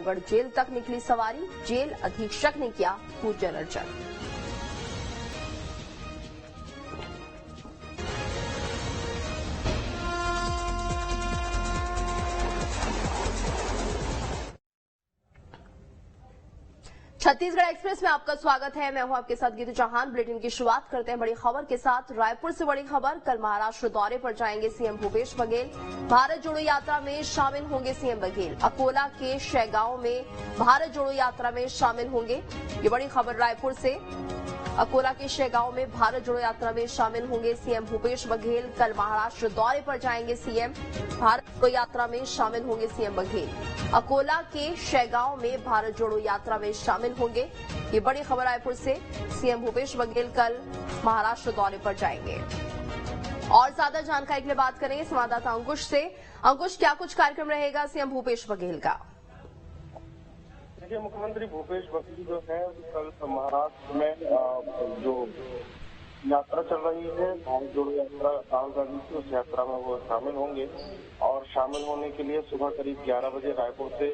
Ramgarh jail तक निकली सवारी, जेल अधीक्षक ने किया पूजन अर्चन। छत्तीसगढ़ एक्सप्रेस में आपका स्वागत है। मैं हूं आपके साथ गीतू चौहान। बुलेटिन की शुरुआत करते हैं बड़ी खबर के साथ। रायपुर से बड़ी खबर, कल महाराष्ट्र दौरे पर जाएंगे सीएम भूपेश बघेल। भारत जोड़ो यात्रा में शामिल होंगे सीएम बघेल। अकोला के शेगांव में भारत जोड़ो यात्रा में शामिल होंगे। ये बड़ी खबर रायपुर से। अकोला के शेगांव में भारत जोड़ो यात्रा में शामिल होंगे सीएम भूपेश बघेल। कल महाराष्ट्र दौरे पर जाएंगे सीएम। भारत जोड़ो यात्रा में शामिल होंगे सीएम बघेल। अकोला के शेगांव में भारत जोड़ो यात्रा में शामिल होंगे। ये बड़ी खबर रायपुर से। सीएम भूपेश बघेल कल महाराष्ट्र दौरे पर जाएंगे। और ज्यादा जानकारी के लिए बात करेंगे संवाददाता अंकुश से। अंकुश, क्या कुछ कार्यक्रम रहेगा सीएम भूपेश बघेल का? देखिए, मुख्यमंत्री भूपेश बघेल जो है कल महाराष्ट्र में जो यात्रा चल रही है भारत जोड़ो यात्रा, राहुल गांधी की, उस यात्रा में वो शामिल होंगे। और शामिल होने के लिए सुबह करीब 11 बजे रायपुर से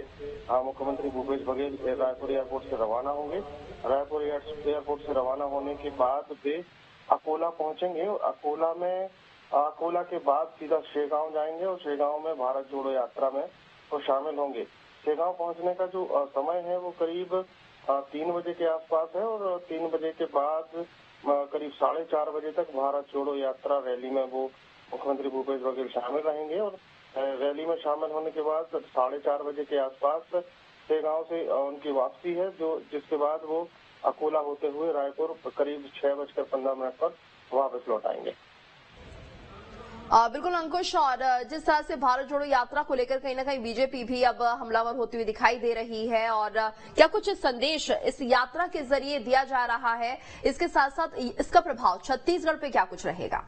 मुख्यमंत्री भूपेश बघेल रायपुर एयरपोर्ट से रवाना होंगे। रायपुर एयरपोर्ट से रवाना होने के बाद वे अकोला पहुंचेंगे और अकोला के बाद सीधा शेगांव जाएंगे और शेगांव में भारत जोड़ो यात्रा में वो शामिल होंगे। शेगांव पहुंचने का जो समय है वो करीब 3 बजे के आसपास है और 3 बजे के बाद करीब 4:30 बजे तक भारत जोड़ो यात्रा रैली में वो मुख्यमंत्री भूपेश बघेल शामिल रहेंगे। और रैली में शामिल होने के बाद 4:30 बजे के आसपास शेगांव से उनकी वापसी है, जिसके बाद वो अकोला होते हुए रायपुर करीब 6:15 पर वापस लौट आएंगे। बिल्कुल अंकुश, और जिस तरह से भारत जोड़ो यात्रा को लेकर कहीं ना कहीं बीजेपी भी अब हमलावर होती हुई दिखाई दे रही है, और क्या कुछ संदेश इस यात्रा के जरिए दिया जा रहा है? इसके साथ साथ इसका प्रभाव छत्तीसगढ़ पे क्या कुछ रहेगा?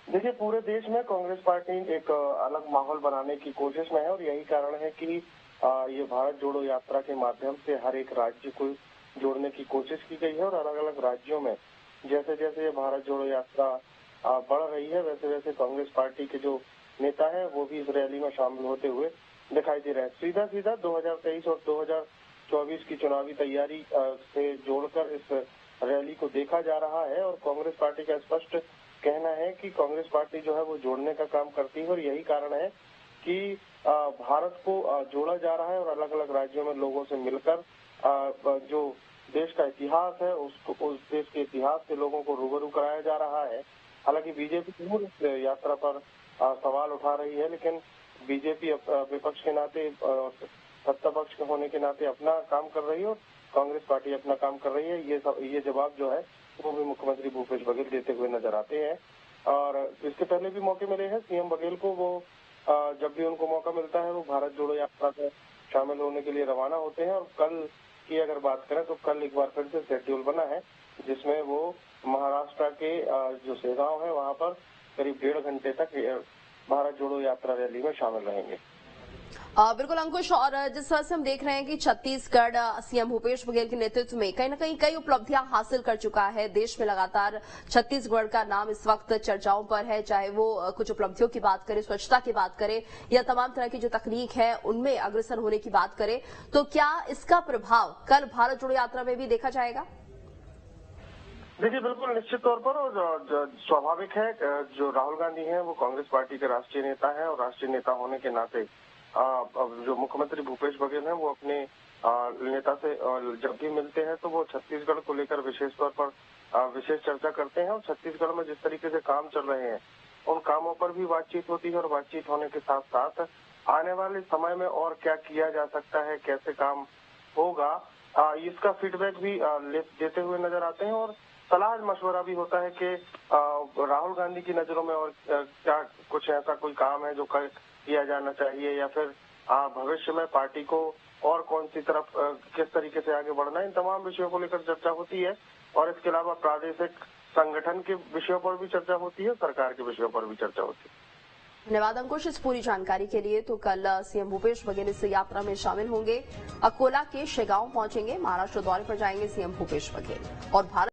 देखिए, पूरे देश में कांग्रेस पार्टी एक अलग माहौल बनाने की कोशिश में है और यही कारण है कि ये भारत जोड़ो यात्रा के माध्यम से हर एक राज्य को जोड़ने की कोशिश की गई है। और अलग अलग राज्यों में जैसे जैसे ये भारत जोड़ो यात्रा बढ़ रही है, वैसे वैसे कांग्रेस पार्टी के जो नेता हैं वो भी इस रैली में शामिल होते हुए दिखाई दे रहे हैं। सीधा सीधा 2023 और 2024 की चुनावी तैयारी से जोड़कर इस रैली को देखा जा रहा है। और कांग्रेस पार्टी का स्पष्ट कहना है कि कांग्रेस पार्टी जो है वो जोड़ने का काम करती है और यही कारण है कि भारत को जोड़ा जा रहा है और अलग अलग राज्यों में लोगों से मिलकर जो देश का इतिहास है उस देश के इतिहास से लोगों को रूबरू कराया जा रहा है। हालांकि बीजेपी जरूर इस यात्रा पर सवाल उठा रही है, लेकिन बीजेपी विपक्ष के नाते सत्ता पक्ष के होने के नाते अपना काम कर रही है और कांग्रेस पार्टी अपना काम कर रही है। ये जवाब जो है वो भी मुख्यमंत्री भूपेश बघेल देते हुए नजर आते हैं। और इसके पहले भी मौके मिले हैं सीएम बघेल को, वो जब भी उनको मौका मिलता है वो भारत जोड़ो यात्रा में शामिल होने के लिए रवाना होते हैं। और कल की अगर बात करें तो कल एक बार फिर से शेड्यूल बना है जिसमें वो महाराष्ट्र के जो शेगांव है वहां पर करीब 1.5 घंटे तक भारत जोड़ो यात्रा रैली में शामिल रहेंगे। बिल्कुल अंकुश, और जिस तरह से हम देख रहे हैं कि छत्तीसगढ़ सीएम भूपेश बघेल के नेतृत्व में कहीं न कहीं कई उपलब्धियां हासिल कर चुका है। देश में लगातार छत्तीसगढ़ का नाम इस वक्त चर्चाओं पर है, चाहे वो कुछ उपलब्धियों की बात करें, स्वच्छता की बात करें या तमाम तरह की जो तकनीक है उनमें अग्रसर होने की बात करें, तो क्या इसका प्रभाव कल भारत जोड़ो यात्रा में भी देखा जाएगा? देखिए, बिल्कुल निश्चित तौर पर, और स्वाभाविक है, जो राहुल गांधी हैं वो कांग्रेस पार्टी के राष्ट्रीय नेता हैं और राष्ट्रीय नेता होने के नाते जो मुख्यमंत्री भूपेश बघेल हैं वो अपने नेता से जब भी मिलते हैं तो वो छत्तीसगढ़ को लेकर विशेष तौर पर विशेष चर्चा करते हैं। और छत्तीसगढ़ में जिस तरीके से काम चल रहे हैं उन कामों पर भी बातचीत होती है और बातचीत होने के साथ साथ आने वाले समय में और क्या किया जा सकता है, कैसे काम होगा, इसका फीडबैक भी देते हुए नजर आते हैं। और सलाह मशवरा भी होता है कि राहुल गांधी की नजरों में और क्या कुछ ऐसा कोई काम है जो किया जाना चाहिए, या फिर भविष्य में पार्टी को और कौन सी तरफ किस तरीके से आगे बढ़ना है, इन तमाम विषयों को लेकर चर्चा होती है। और इसके अलावा प्रादेशिक संगठन के विषयों पर भी चर्चा होती है, सरकार के विषयों पर भी चर्चा होती है। धन्यवाद अंकुश इस पूरी जानकारी के लिए। तो कल सीएम भूपेश बघेल इस यात्रा में शामिल होंगे। अकोला के शेगांव पहुंचेंगे। महाराष्ट्र दौरे पर जाएंगे सीएम भूपेश बघेल और भारत